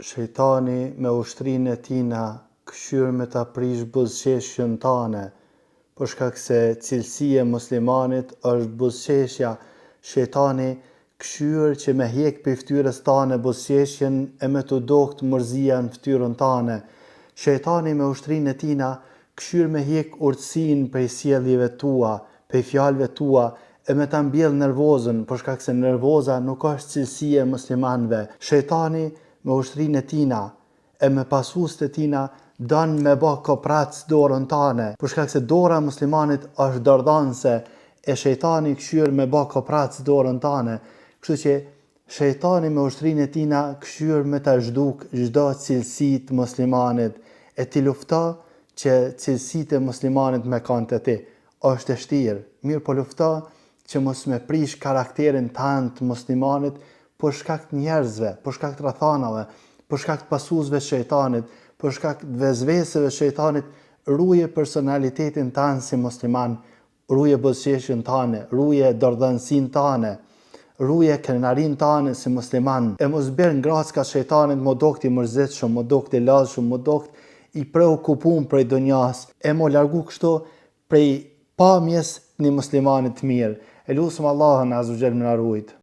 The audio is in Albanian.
Shejtani me ushtrinë e tina këshyr me ta prish buzëqeshjen tane, për shkak se cilësia e muslimanit është buzëqeshja. Shejtani këshyr që me hjek prej fytyrës tane buzëqeshjen e me të dokt mërzia në fytyrën tane. Shejtani me ushtrinë e tina këshyr me hjek urtësinë prej sjelljeve tua, prej fjalëve tua, e me ta mbjell nervozën, për shkak se nervoza nuk është cilësia e muslimanëve. Shejtani me ushtrinë e tina e me pasustët e tina don me bë koprac dorën tane, për shkak se dora e muslimanit është dardhanse e shejtani këshyr me bë koprac dorën tane. Kështu që shejtani me ushtrinë e tina këshyr me ta zhduk çdo cilësi të muslimanit, e ti lufto që cilësitë e muslimanit me kanë te ti. Është e vështirë, mirë po lufto që mos me prish karakterin tënd të muslimanit për shkak të njerëzve, për shkak të rrethanave, për shkak të pasuesve të shejtanit, për shkak të vezveseve të shejtanit. Ruaje personalitetin tënd si musliman, ruaje buzëqeshjen tënde, ruaje dardhansinë tënde, ruaje krenarinë tënde si musliman. E mos bër ngracka shejtanit më dokt i mërzitshëm, më dokt i lodhshëm, më dokt i preokupum prej dunjas, e mo largu kështu prej pamjes të një muslimanit të mirë. E lutem Allahun azza wa jall më na rujt.